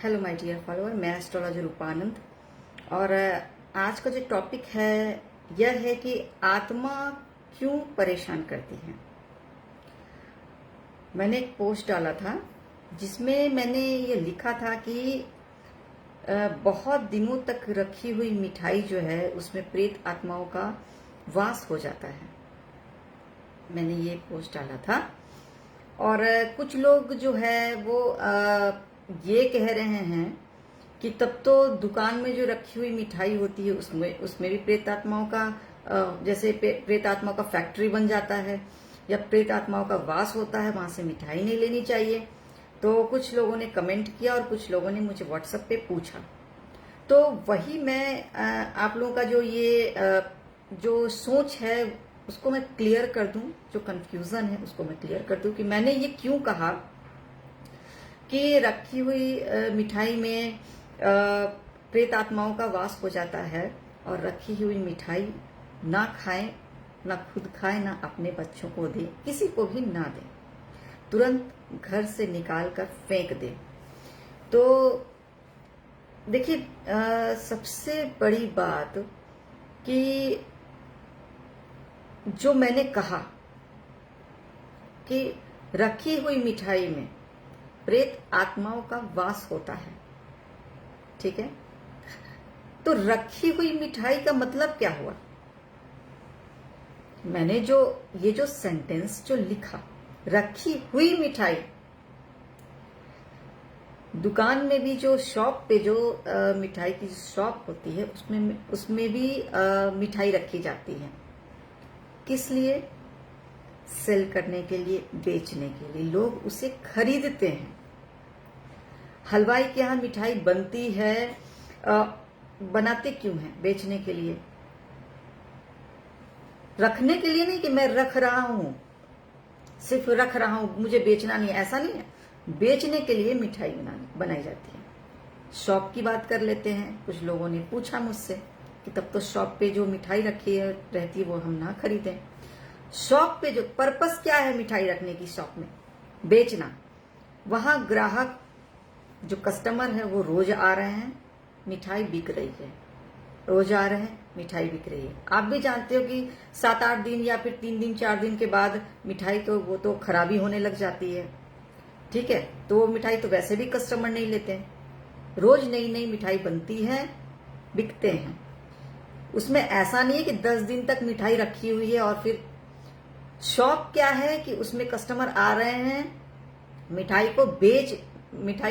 Hello my dear follower, मैं astrologer Rupanand. और आज का जो टॉपिक है यह है कि आत्मा क्यों परेशान करती है। मैंने एक पोस्ट डाला था जिसमें मैंने ये लिखा था कि बहुत दिनों तक रखी हुई मिठाई जो है उसमें प्रेत आत्माओं का वास हो जाता है। मैंने ये पोस्ट डाला था और कुछ लोग जो है वो ये कह रहे हैं कि तब तो दुकान में जो रखी हुई मिठाई होती है उसमें भी प्रेत आत्माओं का जैसे प्रेत आत्माओं का फैक्ट्री बन जाता है या प्रेत आत्माओं का वास होता है, वहां से मिठाई नहीं लेनी चाहिए। तो कुछ लोगों ने कमेंट किया और कुछ लोगों ने मुझे व्हाट्सएप पे पूछा, तो वही मैं आप लोगों का जो ये जो सोच है उसको मैं क्लियर कर दूं, जो कंफ्यूजन है उसको मैं क्लियर कर दूं कि मैंने ये क्यों कहा कि रखी हुई मिठाई में प्रेत आत्माओं का वास हो जाता है और रखी हुई मिठाई ना खाएं, ना खुद खाएं, ना अपने बच्चों को दे, किसी को भी ना दे, तुरंत घर से निकाल कर फेंक दे। तो देखिए, सबसे बड़ी बात कि जो मैंने कहा कि रखी हुई मिठाई में प्रेत आत्माओं का वास होता है, ठीक है, तो रखी हुई मिठाई का मतलब क्या हुआ। मैंने जो सेंटेंस जो लिखा, रखी हुई मिठाई, दुकान में भी जो शॉप पे जो मिठाई की शॉप होती है उसमें भी मिठाई रखी जाती है। किस लिए? सेल करने के लिए, बेचने के लिए, लोग उसे खरीदते हैं। हलवाई के यहाँ मिठाई बनती है, बनाते क्यों हैं? बेचने के लिए, रखने के लिए नहीं कि मैं रख रहा हूं, सिर्फ रख रहा हूं, मुझे बेचना नहीं है, ऐसा नहीं है। बेचने के लिए मिठाई बनाई जाती है। शॉप की बात कर लेते हैं। कुछ लोगों ने पूछा मुझसे कि तब तो शॉप पे जो मिठाई रखी रहती है वो हम ना खरीदें। शॉप पे जो पर्पस क्या है मिठाई रखने की, शॉप में बेचना। वहां ग्राहक जो कस्टमर है वो रोज आ रहे हैं, मिठाई बिक रही है, रोज आ रहे हैं, मिठाई बिक रही है। आप भी जानते हो कि 7-8 दिन या फिर 3 दिन 4 दिन के बाद मिठाई तो वो तो खराबी होने लग जाती है, ठीक है। तो वो मिठाई तो वैसे भी कस्टमर नहीं लेते हैं। रोज नई नई मिठाई बनती है, बिकते हैं। उसमें ऐसा नहीं है कि 10 दिन तक मिठाई रखी हुई है और फिर शॉप क्या है कि उसमें कस्टमर आ रहे हैं, मिठाई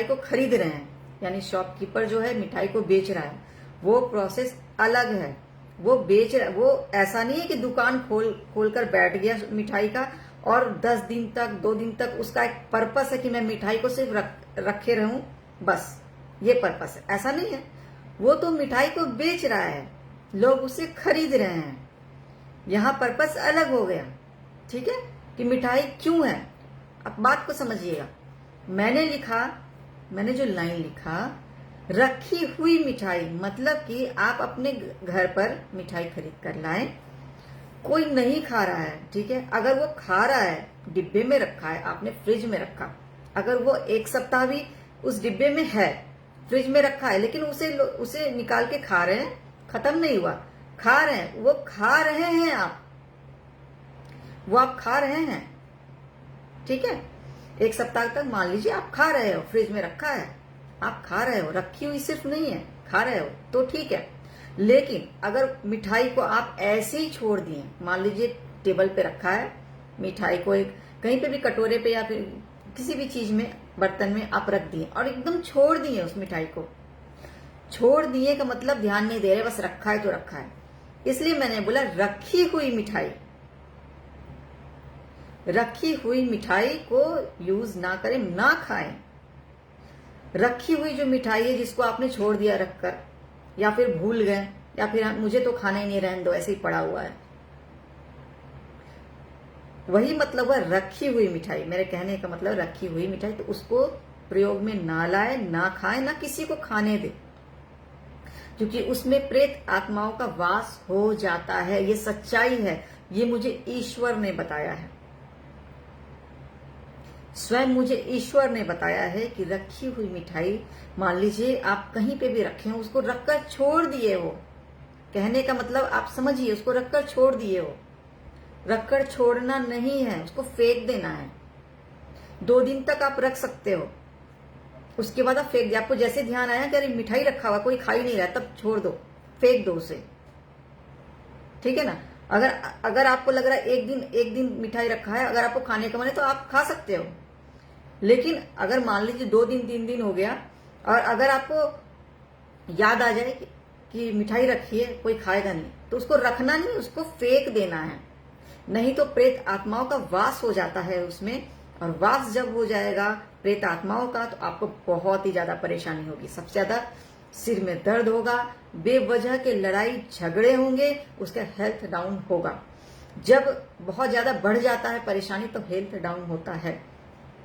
को खरीद रहे हैं, यानी शॉपकीपर जो है मिठाई को बेच रहा है, वो प्रोसेस अलग है। वो बेच रहा है, वो ऐसा नहीं है कि दुकान खोल कर बैठ गया मिठाई का और 10 दिन तक 2 दिन तक उसका एक पर्पस है कि मैं मिठाई को सिर्फ रखे रहूं, बस ये पर्पस है, ऐसा नहीं है। वो तो मिठाई को बेच रहा है, लोग उसे खरीद रहे हैं, यहां पर्पस अलग हो गया, ठीक है, कि मिठाई क्यों है। अब बात को समझिएगा। मैंने जो लाइन लिखा, रखी हुई मिठाई, मतलब कि आप अपने घर पर मिठाई खरीद कर लाएं, कोई नहीं खा रहा है, ठीक है। अगर वो खा रहा है, डिब्बे में रखा है, आपने फ्रिज में रखा, अगर वो 1 सप्ताह भी उस डिब्बे में है, फ्रिज में रखा है, लेकिन उसे निकाल के खा रहे हैं, खत्म नहीं हुआ, खा रहे हैं, वो खा रहे हैं, आप खा रहे हैं, ठीक है। 1 सप्ताह तक मान लीजिए आप खा रहे हो, फ्रिज में रखा है, आप खा रहे हो, रखी हुई सिर्फ नहीं है, खा रहे हो, तो ठीक है। लेकिन अगर मिठाई को आप ऐसे ही छोड़ दिए, मान लीजिए टेबल पे रखा है, मिठाई को एक कहीं पे भी कटोरे पे या फिर किसी भी चीज में, बर्तन में आप रख दिए और एकदम छोड़ दिए, उस मिठाई को छोड़ दिए का मतलब ध्यान नहीं दे रहे, बस रखा है तो रखा है। इसलिए मैंने बोला रखी हुई मिठाई को यूज ना करें, ना खाएं। रखी हुई जो मिठाई है जिसको आपने छोड़ दिया रखकर, या फिर भूल गए, या फिर मुझे तो खाना ही नहीं, रहने दो, ऐसे ही पड़ा हुआ है, वही मतलब है रखी हुई मिठाई। मेरे कहने का मतलब रखी हुई मिठाई, तो उसको प्रयोग में ना लाए, ना खाए, ना किसी को खाने दे, क्योंकि उसमें प्रेत आत्माओं का वास हो जाता है। ये सच्चाई है, ये मुझे ईश्वर ने बताया है। स्वयं मुझे ईश्वर ने बताया है कि रखी हुई मिठाई, मान लीजिए आप कहीं पे भी रखे हो, उसको रखकर छोड़ दिए हो, कहने का मतलब आप समझिए, उसको रखकर छोड़ दिए हो। रखकर छोड़ना नहीं है, उसको फेंक देना है। 2 दिन तक आप रख सकते हो, उसके बाद आप फेंक दिया। आपको जैसे ध्यान आया कि अरे मिठाई रखा हुआ कोई खा ही नहीं रहा, तब छोड़ दो, फेंक दो उसे, ठीक है ना। अगर आपको लग रहा है एक दिन मिठाई रखा है, अगर आपको खाने का मन है तो आप खा सकते हो। लेकिन अगर मान लीजिए 2 दिन 3 दिन हो गया और अगर आपको याद आ जाए कि मिठाई रखी है कोई खाएगा नहीं, तो उसको रखना नहीं, उसको फेंक देना है। नहीं तो प्रेत आत्माओं का वास हो जाता है उसमें, और वास जब हो जाएगा प्रेत आत्माओं का तो आपको बहुत ही ज्यादा परेशानी होगी। सबसे ज्यादा सिर में दर्द होगा, बेवजह के लड़ाई झगड़े होंगे, उसका हेल्थ डाउन होगा। जब बहुत ज्यादा बढ़ जाता है परेशानी तो हेल्थ डाउन होता है।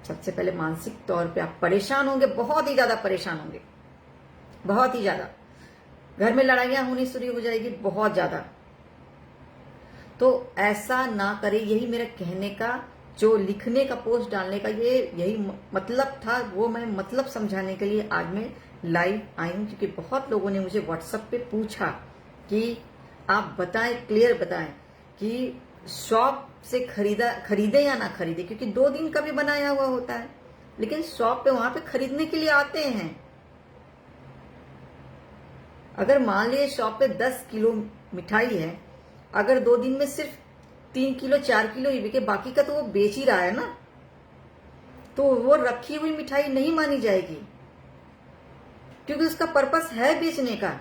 सबसे पहले मानसिक तौर पे आप परेशान होंगे, बहुत ही ज्यादा परेशान होंगे, बहुत ही ज्यादा। घर में लड़ाइयां होनी शुरू हो जाएगी, बहुत ज्यादा। तो ऐसा ना करें, यही मेरा कहने का, जो लिखने का, पोस्ट डालने का यही मतलब था। वो मैं मतलब समझाने के लिए आज मैं लाइव आई हूं, क्योंकि बहुत लोगों ने मुझे व्हाट्सएप पे पूछा कि आप बताएं, क्लियर बताएं कि शॉप से खरीदे या ना खरीदे, क्योंकि 2 दिन का भी बनाया हुआ होता है, लेकिन शॉप पे वहां पे खरीदने के लिए आते हैं। अगर मान लीजिए शॉप पे 10 किलो मिठाई है, अगर 2 दिन में सिर्फ 3 किलो 4 किलो ही बिके, बाकी का तो वो बेच ही रहा है ना, तो वो रखी हुई मिठाई नहीं मानी जाएगी, क्योंकि उसका पर्पस है बेचने का।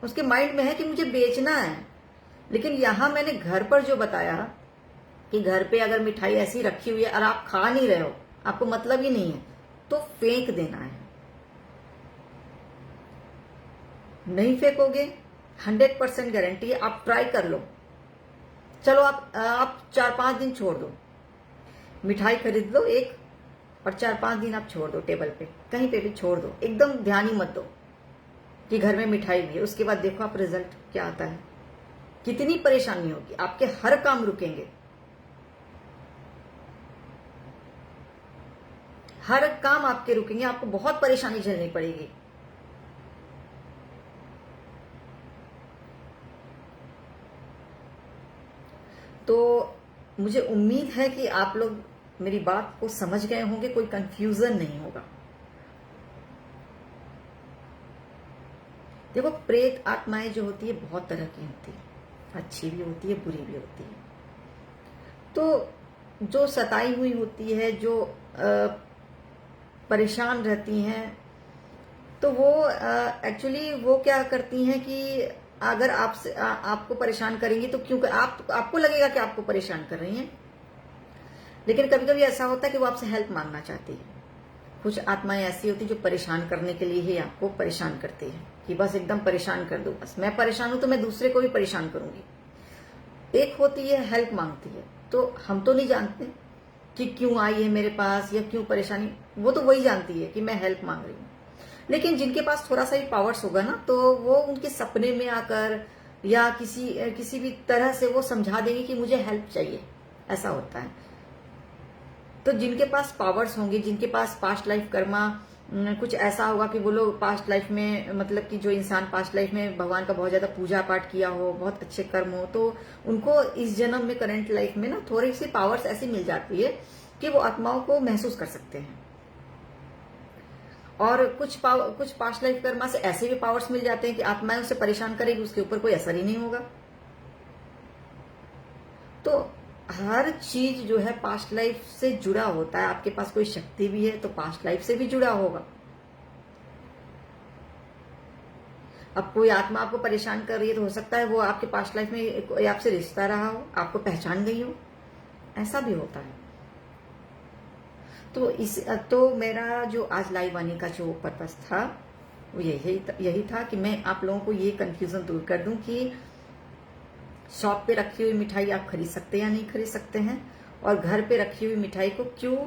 उसके माइंड में है कि मुझे बेचना है। लेकिन यहां मैंने घर पर जो बताया कि घर पे अगर मिठाई ऐसी रखी हुई है और आप खा नहीं रहे हो, आपको मतलब ही नहीं है, तो फेंक देना है। नहीं फेंकोगे, 100% गारंटी है। आप ट्राई कर लो। चलो आप 4-5 दिन छोड़ दो, मिठाई खरीद लो एक, और 4-5 दिन आप छोड़ दो, टेबल पे कहीं पे भी छोड़ दो, एकदम ध्यान ही मत दो कि घर में मिठाई भी है। उसके बाद देखो आप रिजल्ट क्या आता है, कितनी परेशानी होगी, आपके हर काम रुकेंगे, हर काम आपके रुकेंगे, आपको बहुत परेशानी झेलनी पड़ेगी। तो मुझे उम्मीद है कि आप लोग मेरी बात को समझ गए होंगे, कोई कंफ्यूजन नहीं होगा। देखो, प्रेत आत्माएं जो होती है बहुत तरह की होती है, अच्छी भी होती है, बुरी भी होती है। तो जो सताई हुई होती है, जो परेशान रहती हैं, तो वो एक्चुअली वो क्या करती हैं कि अगर आपको परेशान करेंगी तो क्योंकि आपको लगेगा कि आपको परेशान कर रही हैं, लेकिन कभी कभी ऐसा होता है कि वो आपसे हेल्प मांगना चाहती है। कुछ आत्माएं ऐसी होती जो परेशान करने के लिए ही आपको परेशान करती है, कि बस एकदम परेशान कर दो, बस मैं परेशान हूं तो मैं दूसरे को भी परेशान करूंगी। एक होती है हेल्प मांगती है, तो हम तो नहीं जानते कि क्यों आई है मेरे पास या क्यों परेशानी, वो तो वही जानती है कि मैं हेल्प मांग रही हूँ। लेकिन जिनके पास थोड़ा सा भी पावर्स होगा ना, तो वो उनके सपने में आकर या किसी भी तरह से वो समझा देंगे कि मुझे हेल्प चाहिए, ऐसा होता है। तो जिनके पास पावर्स होंगे, जिनके पास पास्ट लाइफ कर्मा कुछ ऐसा होगा कि वो लोग पास्ट लाइफ में, मतलब कि जो इंसान पास्ट लाइफ में भगवान का बहुत ज्यादा पूजा पाठ किया हो, बहुत अच्छे कर्म हो, तो उनको इस जन्म में, करंट लाइफ में ना थोड़ी सी पावर्स ऐसी मिल जाती है कि वो आत्माओं को महसूस कर सकते हैं। और कुछ पास्ट लाइफ कर्मा से ऐसे भी पावर्स मिल जाते हैं कि आत्माएं उसे परेशान करेगी, उसके ऊपर कोई असर ही नहीं होगा। तो हर चीज जो है पास्ट लाइफ से जुड़ा होता है। आपके पास कोई शक्ति भी है तो पास्ट लाइफ से भी जुड़ा होगा। अब कोई आत्मा आपको परेशान कर रही है तो हो सकता है वो आपके पास्ट लाइफ में कोई आपसे रिश्ता रहा हो, आपको पहचान गई हो, ऐसा भी होता है। तो मेरा जो आज लाइव आने का जो पर्पस था वो यही था कि मैं आप लोगों को ये कंफ्यूजन दूर कर दूं कि शॉप पे रखी हुई मिठाई आप खरीद सकते हैं या नहीं खरीद सकते हैं, और घर पे रखी हुई मिठाई को क्यों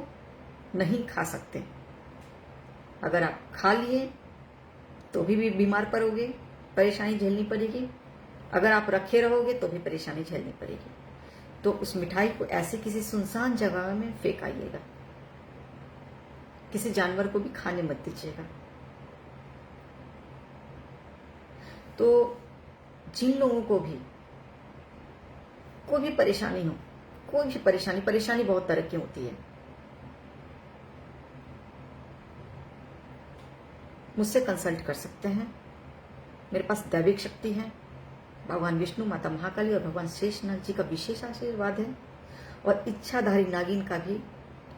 नहीं खा सकते। अगर आप खा लिए तो भी बीमार पड़ोगे, परेशानी झेलनी पड़ेगी। अगर आप रखे रहोगे तो भी परेशानी झेलनी पड़ेगी। तो उस मिठाई को ऐसे किसी सुनसान जगह में फेंक आइएगा, किसी जानवर को भी खाने मत दीजिएगा। तो जिन लोगों को भी कोई भी परेशानी हो, कोई भी परेशानी बहुत तरह की होती है, मुझसे कंसल्ट कर सकते हैं। मेरे पास दैविक शक्ति है, भगवान विष्णु, माता महाकाली और भगवान शेषनाग जी का विशेष आशीर्वाद है, और इच्छाधारी नागिन का भी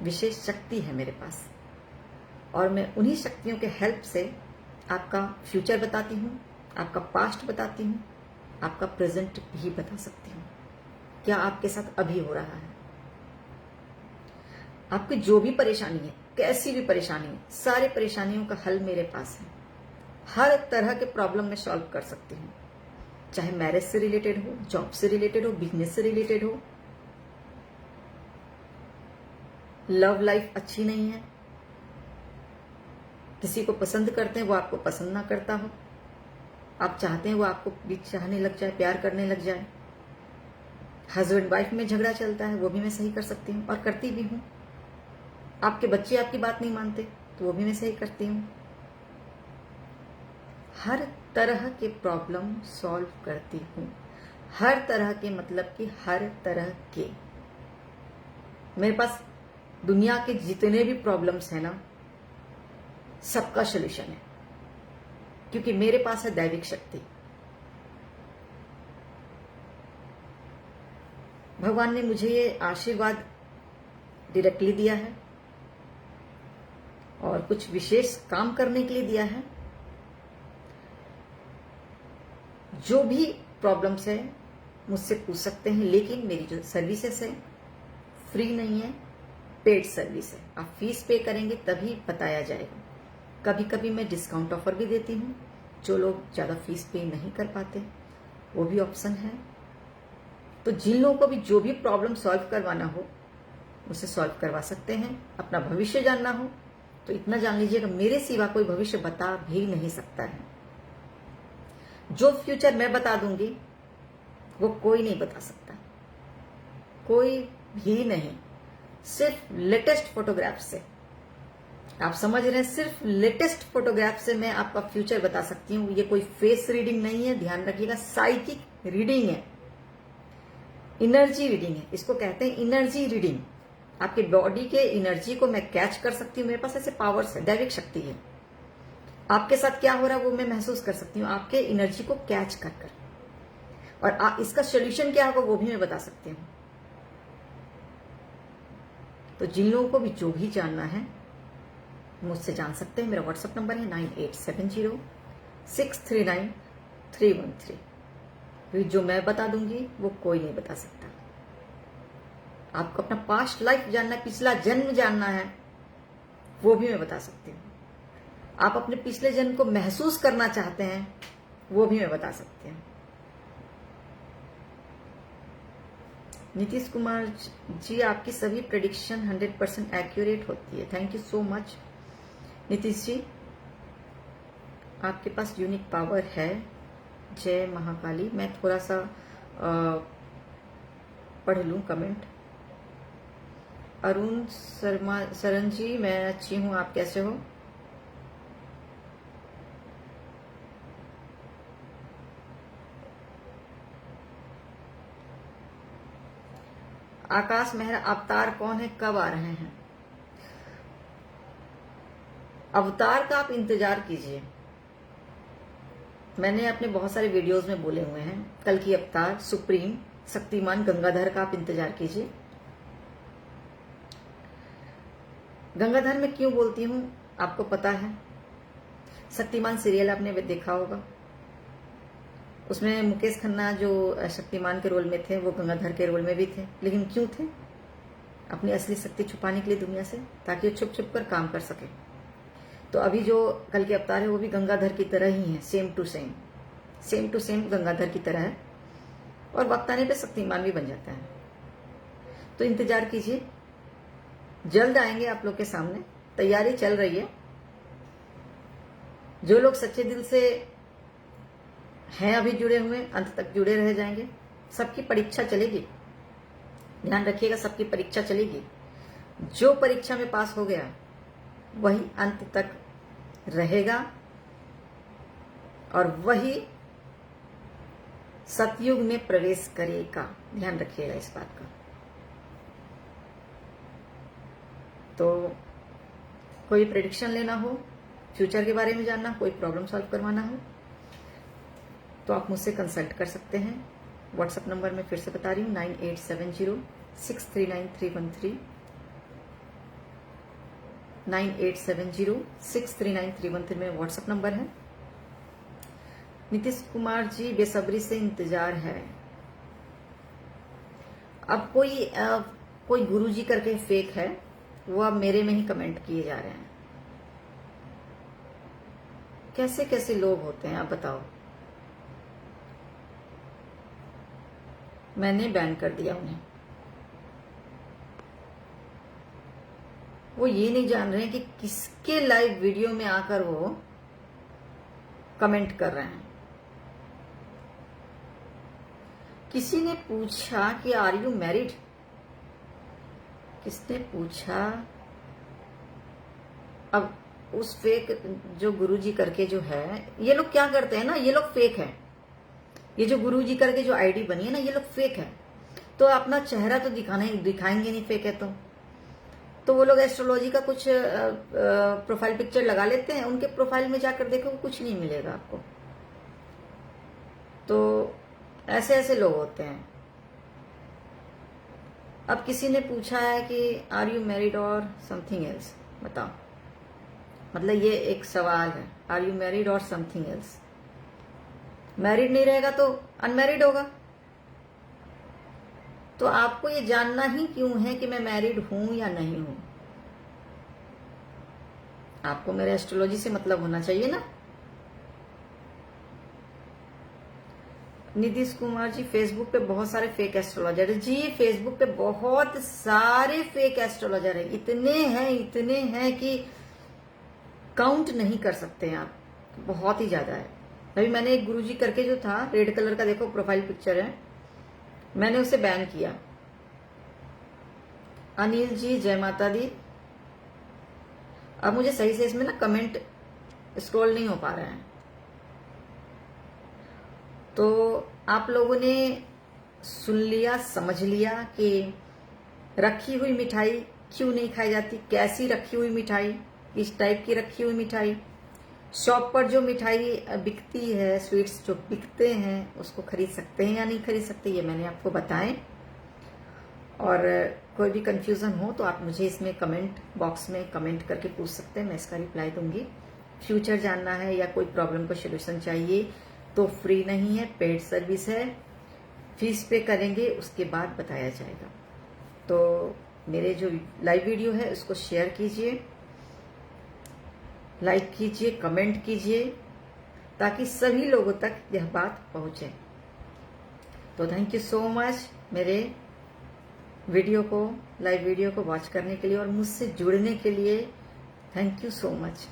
विशेष शक्ति है मेरे पास। और मैं उन्हीं शक्तियों के हेल्प से आपका फ्यूचर बताती हूँ, आपका पास्ट बताती हूँ, आपका प्रेजेंट भी बता सकती हूँ, क्या आपके साथ अभी हो रहा है। आपकी जो भी परेशानी है, कैसी भी परेशानी है, सारी परेशानियों का हल मेरे पास है। हर तरह के प्रॉब्लम में सॉल्व कर सकती हूँ, चाहे मैरिज से रिलेटेड हो, जॉब से रिलेटेड हो, बिजनेस से रिलेटेड हो, लव लाइफ अच्छी नहीं है, किसी को पसंद करते हैं वो आपको पसंद ना करता हो, आप चाहते हैं वो आपको भी चाहने लग जाए, प्यार करने लग जाए, हस्बैंड वाइफ में झगड़ा चलता है, वो भी मैं सही कर सकती हूँ और करती भी हूँ। आपके बच्चे आपकी बात नहीं मानते तो वो भी मैं सही करती हूँ। हर तरह के प्रॉब्लम सॉल्व करती हूँ, हर तरह के मतलब कि हर तरह के। मेरे पास दुनिया के जितने भी प्रॉब्लम्स हैं ना, सबका सलूशन है, क्योंकि मेरे पास है दैविक शक्ति। भगवान ने मुझे ये आशीर्वाद डायरेक्टली दिया है और कुछ विशेष काम करने के लिए दिया है। जो भी प्रॉब्लम्स है मुझसे पूछ सकते हैं, लेकिन मेरी जो सर्विसेज है फ्री नहीं है, पेड सर्विस है। आप फीस पे करेंगे तभी बताया जाएगा। कभी कभी मैं डिस्काउंट ऑफर भी देती हूँ, जो लोग ज़्यादा फीस पे नहीं कर पाते वो भी ऑप्शन है। तो जिन लोगों को भी जो भी प्रॉब्लम सॉल्व करवाना हो उसे सॉल्व करवा सकते हैं। अपना भविष्य जानना हो तो इतना जान लीजिएगा, मेरे सिवा कोई भविष्य बता भी नहीं सकता है। जो फ्यूचर मैं बता दूंगी वो कोई नहीं बता सकता, कोई भी नहीं। सिर्फ लेटेस्ट फोटोग्राफ से, आप समझ रहे हैं, सिर्फ लेटेस्ट फोटोग्राफ से मैं आपका फ्यूचर बता सकती हूँ। ये कोई फेस रीडिंग नहीं है, ध्यान रखिएगा, साइकिक रीडिंग है, एनर्जी रीडिंग है। इसको कहते हैं एनर्जी रीडिंग। आपके बॉडी के एनर्जी को मैं कैच कर सकती हूँ, मेरे पास ऐसे पावर्स है, दैविक शक्ति है। आपके साथ क्या हो रहा है वो मैं महसूस कर सकती हूँ, आपके एनर्जी को कैच कर कर। और इसका सोल्यूशन क्या होगा वो भी मैं बता सकती हूँ। तो जिन लोगों को भी जो भी जानना है मुझसे जान सकते हैं। मेरा व्हाट्सएप नंबर है 9870639313। जो मैं बता दूंगी वो कोई नहीं बता सकता। आपको अपना पास्ट लाइफ जानना है, पिछला जन्म जानना है, वो भी मैं बता सकती हूँ। आप अपने पिछले जन्म को महसूस करना चाहते हैं वो भी मैं बता सकती हूँ। नीतीश कुमार जी, आपकी सभी प्रेडिक्शन 100% एक्यूरेट होती है। Thank you so much Nitish ji, आपके पास यूनिक पावर है। जय महाकाली। मैं थोड़ा सा पढ़ लूं कमेंट। अरुण शर्मा, सरन जी मैं अच्छी हूं, आप कैसे हो? आकाश मेहरा, अवतार कौन है, कब आ रहे हैं? अवतार का आप इंतजार कीजिए। मैंने अपने बहुत सारे वीडियोस में बोले हुए हैं, कल की अवतार, सुप्रीम, शक्तिमान, गंगाधर का आप इंतजार कीजिए। गंगाधर मैं क्यों बोलती हूँ आपको पता है। शक्तिमान सीरियल आपने देखा होगा, उसमें मुकेश खन्ना जो शक्तिमान के रोल में थे वो गंगाधर के रोल में भी थे। लेकिन क्यों थे? अपनी असली शक्ति छुपाने के लिए दुनिया से, ताकि वो छुप छुप कर काम कर सके। तो अभी जो कल के अवतार है वो भी गंगाधर की तरह ही है, सेम टू सेम गंगाधर की तरह है, और वक्त आने पे शक्तिमान भी बन जाता है। तो इंतजार कीजिए, जल्द आएंगे आप लोग के सामने, तैयारी चल रही है। जो लोग सच्चे दिल से हैं अभी जुड़े हुए, अंत तक जुड़े रह जाएंगे। सबकी परीक्षा चलेगी, ध्यान रखिएगा, सबकी परीक्षा चलेगी। जो परीक्षा में पास हो गया वही अंत तक रहेगा और वही सतयुग में प्रवेश करेगा। ध्यान रखिएगा इस बात का। तो कोई प्रेडिक्शन लेना हो, फ्यूचर के बारे में जानना, कोई प्रॉब्लम सॉल्व करवाना हो तो आप मुझसे कंसल्ट कर सकते हैं। व्हाट्सएप नंबर मैं फिर से बता रही हूँ 9870639313 9870639313 में व्हाट्सएप नंबर है। नीतीश कुमार जी बेसब्री से इंतजार है। अब कोई गुरु जी करके फेक है, वो अब मेरे में ही कमेंट किए जा रहे हैं। कैसे कैसे लोग होते हैं आप बताओ। मैंने बैन कर दिया उन्हें। वो ये नहीं जान रहे हैं कि किसके लाइव वीडियो में आकर वो कमेंट कर रहे हैं। किसी ने पूछा कि आर यू मैरिड, किसने पूछा। अब उस फेक जो गुरुजी करके जो है, ये लोग क्या करते हैं ना, ये लोग फेक है। ये जो गुरुजी करके जो आईडी बनी है ना, ये लोग फेक है। तो अपना चेहरा तो दिखाएंगे नहीं फेक है तो वो लोग एस्ट्रोलॉजी का कुछ प्रोफाइल पिक्चर लगा लेते हैं। उनके प्रोफाइल में जाकर देखो कुछ नहीं मिलेगा आपको। तो ऐसे ऐसे लोग होते हैं। अब किसी ने पूछा है कि आर यू मैरिड और समथिंग एल्स, बताओ। मतलब ये एक सवाल है, आर यू मैरिड और समथिंग एल्स। मैरिड नहीं रहेगा तो अनमैरिड होगा। तो आपको ये जानना ही क्यों है कि मैं मैरिड हूं या नहीं हूं। आपको मेरे एस्ट्रोलॉजी से मतलब होना चाहिए ना। नीतीश कुमार जी फेसबुक पे बहुत सारे फेक एस्ट्रोलॉजर है। जी फेसबुक पे बहुत सारे फेक एस्ट्रोलॉजर है। इतने हैं कि काउंट नहीं कर सकते हैं आप, बहुत ही ज्यादा है। अभी मैंने एक गुरुजी करके जो था रेड कलर का, देखो प्रोफाइल पिक्चर है, मैंने उसे बैन किया। अनिल जी जय माता दी। अब मुझे सही से इसमें ना कमेंट स्क्रॉल नहीं हो पा रहा है। तो आप लोगों ने सुन लिया, समझ लिया कि रखी हुई मिठाई क्यों नहीं खाई जाती, कैसी रखी हुई मिठाई, किस टाइप की रखी हुई मिठाई। शॉप पर जो मिठाई बिकती है, स्वीट्स जो बिकते हैं, उसको खरीद सकते हैं या नहीं खरीद सकते, ये मैंने आपको बताएं। और कोई भी कंफ्यूजन हो तो आप मुझे इसमें कमेंट बॉक्स में कमेंट करके पूछ सकते हैं, मैं इसका रिप्लाई दूंगी। फ्यूचर जानना है या कोई प्रॉब्लम का सोल्यूशन चाहिए तो फ्री नहीं है, पेड सर्विस है। फीस पे करेंगे उसके बाद बताया जाएगा। तो मेरे जो लाइव वीडियो है उसको शेयर कीजिए, लाइक कीजिए, कमेंट कीजिए, ताकि सभी लोगों तक यह बात पहुंचे। तो थैंक यू सो मच मेरे वीडियो को, लाइव वीडियो को वॉच करने के लिए और मुझसे जुड़ने के लिए। Thank you so much.